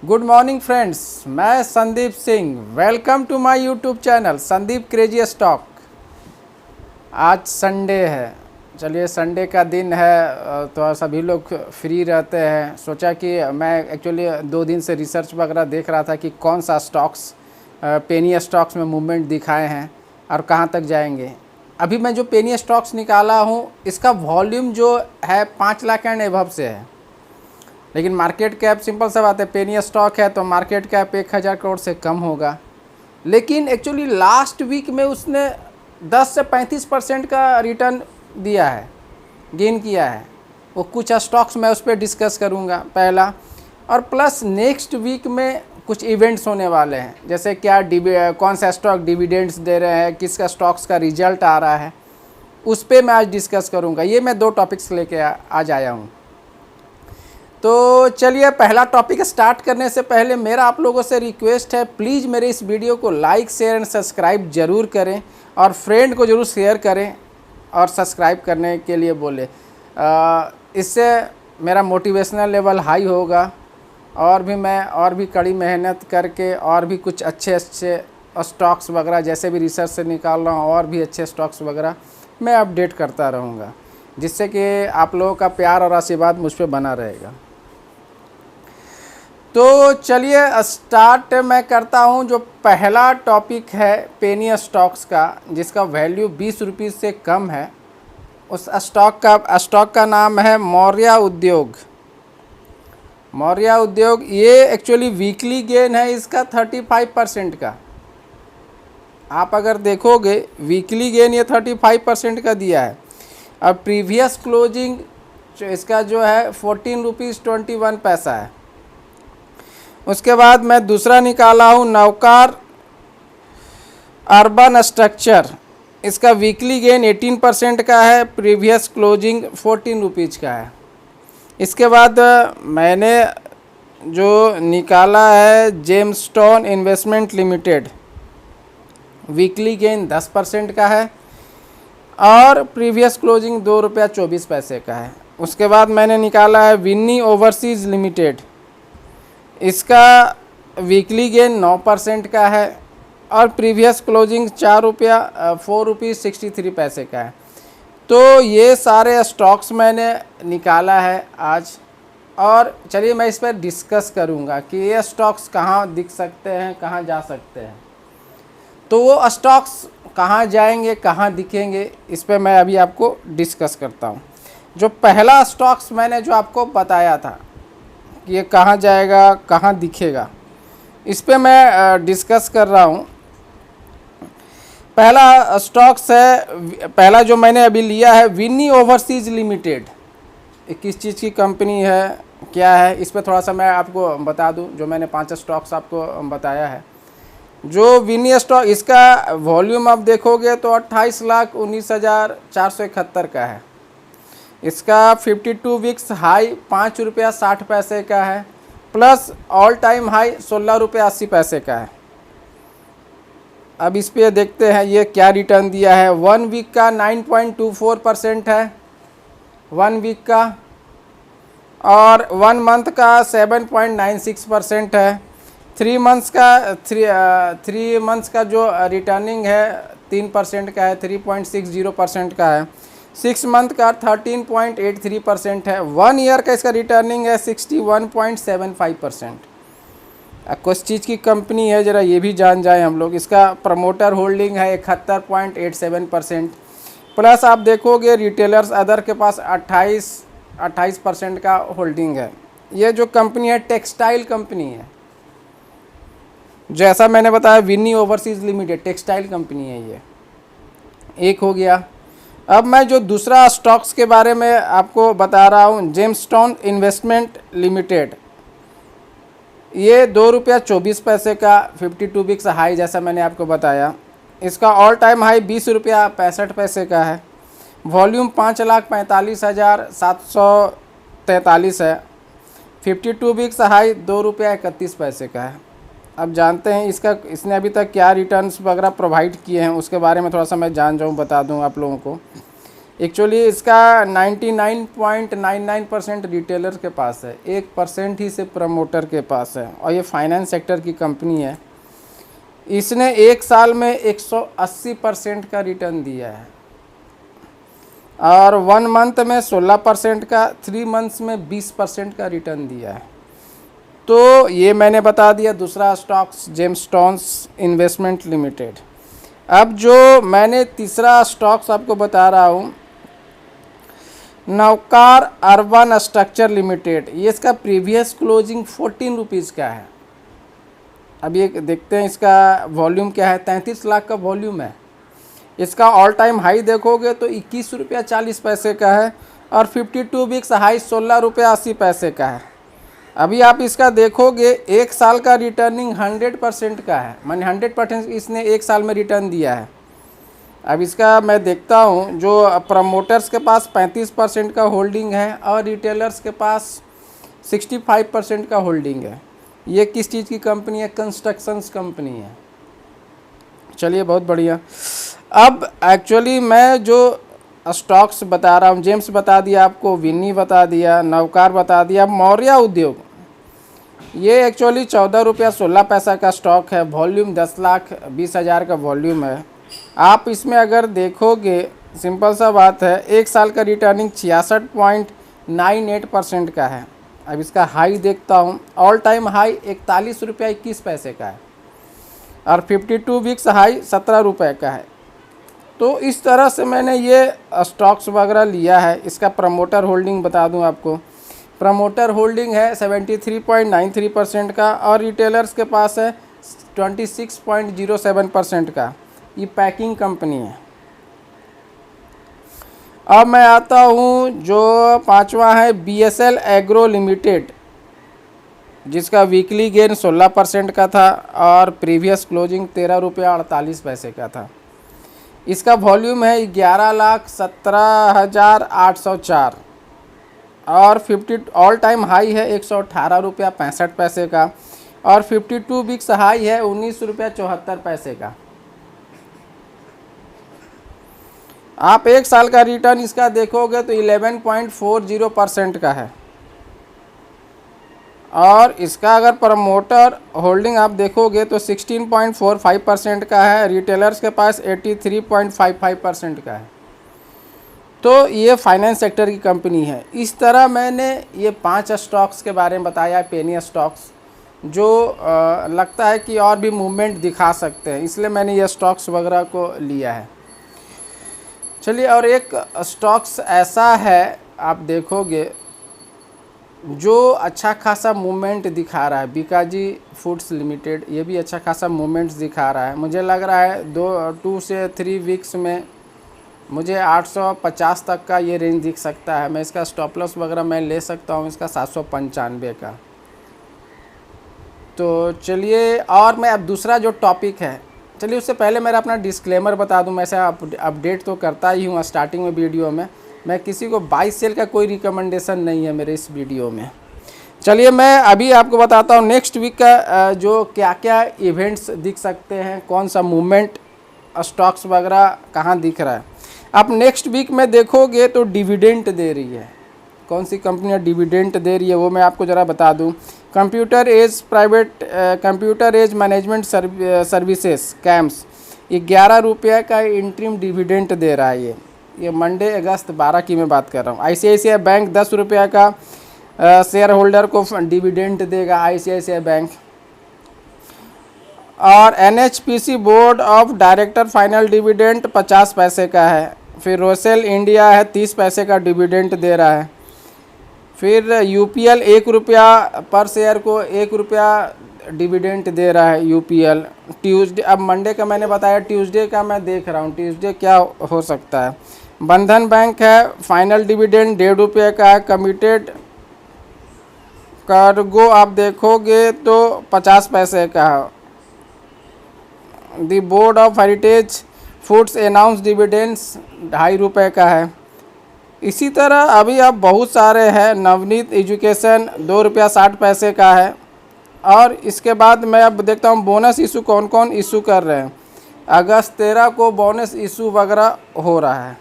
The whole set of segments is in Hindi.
गुड मॉर्निंग फ्रेंड्स, मैं Sandeep Singh. Welcome to my YouTube channel Sandeep crazy stock. आज संडे है, चलिए संडे का दिन है तो सभी लोग फ्री रहते हैं। सोचा कि मैं एक्चुअली 2 दिन से रिसर्च वगैरह देख रहा था कि कौन सा स्टॉक्स पेनी स्टॉक्स में मूवमेंट दिखाए हैं और कहां तक जाएंगे। अभी मैं जो पेनी स्टॉक्स निकाला हूं इसका वॉल्यूम जो है 5 लाख एंड एबव से है, लेकिन मार्केट कैप सिंपल सा बात है, पेनी स्टॉक है तो मार्केट कैप 1000 करोड़ से कम होगा। लेकिन एक्चुअली लास्ट वीक में उसने 10 से 35% का रिटर्न दिया है, गेन किया है। वो कुछ स्टॉक्स मैं उस पर डिस्कस करूँगा पहला, और प्लस नेक्स्ट वीक में कुछ इवेंट्स होने वाले हैं, जैसे क्या कौन सा स्टॉक डिविडेंड्स दे रहे हैं, किसका स्टॉक्स का रिजल्ट आ रहा है, उस पर मैं आज डिस्कस करूँगा। ये मैं 2 टॉपिक्स लेके आज आया हूँ। तो चलिए पहला टॉपिक स्टार्ट करने से पहले मेरा आप लोगों से रिक्वेस्ट है, प्लीज़ मेरे इस वीडियो को लाइक शेयर एंड सब्सक्राइब ज़रूर करें और फ्रेंड को ज़रूर शेयर करें और सब्सक्राइब करने के लिए बोले। इससे मेरा मोटिवेशनल लेवल हाई होगा और भी कड़ी मेहनत करके और भी कुछ अच्छे स्टॉक्स वगैरह जैसे भी रिसर्च से निकाल रहा हूँ और भी अच्छे स्टॉक्स वगैरह मैं अपडेट करता रहूँगा, जिससे कि आप लोगों का प्यार और आशीर्वाद मुझ पर बना रहेगा। तो चलिए स्टार्ट मैं करता हूं। जो पहला टॉपिक है पेनी स्टॉक्स का, जिसका वैल्यू 20 रुपीज़ से कम है, उस स्टॉक का नाम है मौर्या उद्योग। मौर्या उद्योग ये एक्चुअली वीकली गेन है इसका 35% का। आप अगर देखोगे वीकली गेन ये 35% का दिया है। अब प्रीवियस क्लोजिंग इसका जो है 14 रुपीज़ 21 पैसा है। उसके बाद मैं दूसरा निकाला हूँ नवकार अर्बन स्ट्रक्चर। इसका वीकली गेन 18% का है, प्रीवियस क्लोजिंग 14 रुपीज़ का है। इसके बाद मैंने जो निकाला है gemstone investment limited, weekly gain 10% का है और प्रीवियस क्लोजिंग 2 रुपया 24 पैसे का है। उसके बाद मैंने निकाला है विन्नी ओवरसीज़ लिमिटेड। इसका वीकली गेन 9% का है और प्रीवियस क्लोजिंग 4 रुपीज़ 63 पैसे का है। तो ये सारे स्टॉक्स मैंने निकाला है आज, और चलिए मैं इस पर डिस्कस करूँगा कि ये स्टॉक्स कहाँ दिख सकते हैं, कहाँ जा सकते हैं। तो वो स्टॉक्स कहाँ जाएंगे, कहाँ दिखेंगे, इस पर मैं अभी आपको डिस्कस करता हूँ। जो पहला स्टॉक्स मैंने जो आपको बताया था ये कहाँ जाएगा, कहाँ दिखेगा, इस पे मैं डिस्कस कर रहा हूँ। पहला स्टॉक्स है, पहला जो मैंने अभी लिया है विन्नी ओवरसीज़ लिमिटेड। किस चीज़ की कंपनी है, क्या है, इस पे थोड़ा सा मैं आपको बता दूँ। जो मैंने 5 स्टॉक्स आपको बताया है, जो विन्नी स्टॉक, इसका वॉल्यूम आप देखोगे तो 28,19,471 का है। इसका 52 वीक्स हाई 5 रुपया 60 पैसे का है, प्लस ऑल टाइम हाई 16 रुपया 80 पैसे का है। अब इस पे देखते हैं ये क्या रिटर्न दिया है। 1 वीक का 9.24% है, 1 वीक का, और 1 मंथ का 7.96% है। 3 मंथ्स का जो रिटर्निंग है 3% का है, 3.60% का है। 6 मंथ का 13.83% है। 1 ईयर का इसका रिटर्निंग है 61.75%। किस चीज़ की कंपनी है ज़रा ये भी जान जाए हम लोग। इसका प्रमोटर होल्डिंग है 71.87%, प्लस आप देखोगे रिटेलर्स अदर के पास 28% का होल्डिंग है। ये जो कंपनी है टेक्सटाइल कंपनी है, जैसा मैंने बताया Vinny overseas limited textile company है। ये एक हो गया। अब मैं जो दूसरा स्टॉक्स के बारे में आपको बता रहा हूँ, जेमस्टोन इन्वेस्टमेंट लिमिटेड। ये 2 रुपया 24 पैसे का 52 वीक्स हाई, जैसा मैंने आपको बताया। इसका ऑल टाइम हाई 20 रुपया 65 पैसे का है। वॉल्यूम 5,45,743 है। 52 वीक्स हाई 2 रुपया 31 पैसे का है। अब जानते हैं इसने अभी तक क्या रिटर्न्स वगैरह प्रोवाइड किए हैं, उसके बारे में थोड़ा सा मैं जान जाऊँ, बता दूँ आप लोगों को। एक्चुअली इसका 99.99% रिटेलर के पास है, 1% ही सिर्फ प्रमोटर के पास है, और ये फाइनेंस सेक्टर की कंपनी है। इसने एक साल में 180% का रिटर्न दिया है, और 1 मंथ में 16% का, 3 मंथ्स में 20% का रिटर्न दिया है। तो ये मैंने बता दिया। दूसरा स्टॉक्स जेमस्टोन्स इन्वेस्टमेंट लिमिटेड। अब जो मैंने तीसरा स्टॉक्स आपको बता रहा हूँ, नवकार अर्बन स्ट्रक्चर लिमिटेड। ये इसका प्रीवियस क्लोजिंग 14 रुपीज़ का है। अब ये देखते हैं इसका वॉल्यूम क्या है। 33 लाख का वॉल्यूम है। इसका ऑल टाइम हाई देखोगे तो 21 रुपया 40 पैसे का है, और 52 वीक्स हाई 16 रुपया 80 पैसे का है। अभी आप इसका देखोगे, एक साल का रिटर्निंग 100% का है, माने 100% इसने एक साल में रिटर्न दिया है। अब इसका मैं देखता हूँ, जो प्रमोटर्स के पास 35% का होल्डिंग है और रिटेलर्स के पास 65% का होल्डिंग है। ये किस चीज़ की कंपनी है? कंस्ट्रक्शंस कंपनी है। चलिए, बहुत बढ़िया। अब एक्चुअली मैं जो स्टॉक्स बता रहा हूँ, जेम्स बता दिया आपको, विनी बता दिया, नवकार बता दिया, मौर्य उद्योग, ये एक्चुअली 14 रुपया 16 पैसा का स्टॉक है। वॉल्यूम 10,20,000 का वॉल्यूम है। आप इसमें अगर देखोगे, सिंपल सा बात है, एक साल का रिटर्निंग 66.98% का है। अब इसका हाई देखता हूँ, ऑल टाइम हाई 41 रुपया 21 पैसे का है, और 52 वीक्स हाई 17 रुपये का है। तो इस तरह से मैंने ये स्टॉक्स वगैरह लिया है। इसका प्रमोटर होल्डिंग बता दूं आपको, प्रमोटर होल्डिंग है 73.93% का, और रिटेलर्स के पास है 26.07% का। ये पैकिंग कंपनी है। अब मैं आता हूँ, जो पांचवा है BSL एग्रो लिमिटेड, जिसका वीकली गेन 16% का था, और प्रीवियस क्लोजिंग 13 रुपया 48 पैसे का था। इसका वॉल्यूम है 11,17,804, और 50 ऑल टाइम हाई है 118 रुपया 65 पैसे का, और 52 वीक्स हाई है 19 रुपया 74 पैसे का। आप एक साल का रिटर्न इसका देखोगे तो 11.40% का है, और इसका अगर प्रमोटर होल्डिंग आप देखोगे तो 16.45% का है। रिटेलर्स के पास 83.55% का है। तो ये फाइनेंस सेक्टर की कंपनी है। इस तरह मैंने ये 5 स्टॉक्स के बारे में बताया, पेनी स्टॉक्स, जो लगता है कि और भी मूवमेंट दिखा सकते हैं, इसलिए मैंने ये स्टॉक्स वगैरह को लिया है। चलिए, और एक स्टॉक्स ऐसा है आप देखोगे जो अच्छा खासा मूवमेंट दिखा रहा है, बीकाजी फूड्स लिमिटेड। ये भी अच्छा खासा मूवमेंट्स दिखा रहा है। मुझे लग रहा है 2 से 3 वीक्स में मुझे 850 तक का ये रेंज दिख सकता है। मैं इसका स्टॉप लॉस वगैरह मैं ले सकता हूँ, इसका 795 का। तो चलिए, और मैं अब दूसरा जो टॉपिक है, चलिए उससे पहले मेरा अपना डिस्क्लेमर बता दूं। मैं ऐसा अपडेट तो करता ही हूँ स्टार्टिंग में वीडियो में। मैं किसी को बाई सेल का कोई रिकमेंडेशन नहीं है मेरे इस वीडियो में। चलिए, मैं अभी आपको बताता हूँ नेक्स्ट वीक का जो क्या क्या इवेंट्स दिख सकते हैं, कौन सा मूवमेंट स्टॉक्स वगैरह कहाँ दिख रहा है। आप नेक्स्ट वीक में देखोगे तो डिविडेंड दे रही है। कौन सी कंपनियाँ डिविडेंड दे रही है वो मैं आपको ज़रा बता दूं। Computer age management services CAMS 11 रुपये का इंटरिम डिविडेंड दे रहा है। ये मंडे अगस्त 12 की मैं बात कर रहा हूँ। ICICI बैंक 10 रुपये का शेयर होल्डर को डिविडेंड देगा, ICICI बैंक। और NHPC board of director final dividend 50 पैसे का है। फिर रोसेल इंडिया है 30 पैसे का डिविडेंड दे रहा है। फिर UPL 1 रुपया पर शेयर को 1 रुपया डिविडेंड दे रहा है UPL। ट्यूसडे, अब मंडे का मैंने बताया, ट्यूसडे का मैं देख रहा हूँ ट्यूसडे क्या हो सकता है। बंधन बैंक है, फाइनल डिविडेंड 1.5 रुपये का है। कमिटेड कार्गो आप देखोगे तो 50 पैसे का है। दी board of heritage foods announce dividends 2.5 रुपये का है। इसी तरह अभी अब बहुत सारे हैं। नवनीत एजुकेशन 2 रुपया 60 पैसे का है। और इसके बाद मैं अब देखता हूँ बोनस इशू कौन कौन इशू कर रहे हैं। अगस्त 13 को बोनस इशू वगैरह हो रहा है।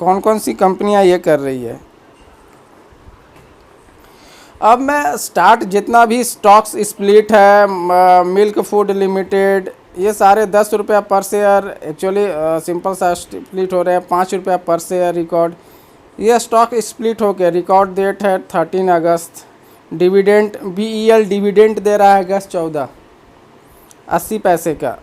कौन कौन सी कंपनियां ये कर रही है। अब मैं स्टार्ट जितना भी स्टॉक्स स्प्लिट है, मिल्क फूड लिमिटेड, ये सारे 10 रुपया पर शेयर, एक्चुअली सिंपल सा स्प्लिट हो रहे हैं, 5 रुपया पर शेयर रिकॉर्ड। ये स्टॉक स्प्लिट हो गया, रिकॉर्ड डेट है 13 अगस्त। डिविडेंड BEL डिविडेंड दे रहा है अगस्त 14, 80 पैसे का।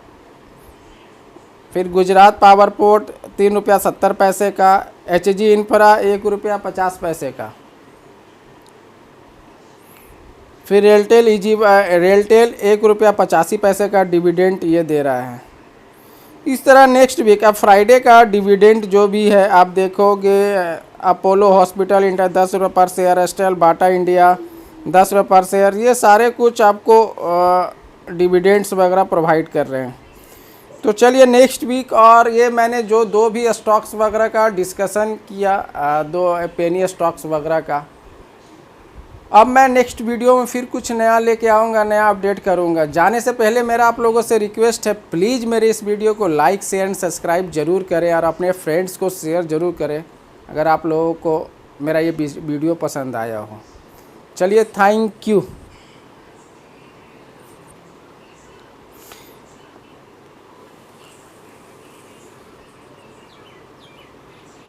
फिर गुजरात पावर पोर्ट 3 रुपया 70 पैसे का। HG इंफ्रा 1 रुपया 50 पैसे का। फिर रेलटेल 1 रुपया 85 पैसे का डिविडेंड ये दे रहा है। इस तरह नेक्स्ट वीक अब फ्राइडे का डिविडेंड जो भी है आप देखोगे, अपोलो हॉस्पिटल इंडिया 10 रुपये पर शेयर, एस्टेल बाटा इंडिया 10 रुपये पर शेयर, ये सारे कुछ आपको डिविडेंड्स वगैरह प्रोवाइड कर रहे हैं। तो चलिए नेक्स्ट वीक, और ये मैंने जो 2 भी स्टॉक्स वगैरह का डिस्कशन किया, 2 पेनी स्टॉक्स वगैरह का, अब मैं नेक्स्ट वीडियो में फिर कुछ नया लेके आऊँगा, नया अपडेट करूँगा। जाने से पहले मेरा आप लोगों से रिक्वेस्ट है, प्लीज़ मेरे इस वीडियो को लाइक शेयर एंड सब्सक्राइब ज़रूर करें और अपने फ्रेंड्स को शेयर ज़रूर करें अगर आप लोगों को मेरा ये वीडियो पसंद आया हो। चलिए, थैंक यू।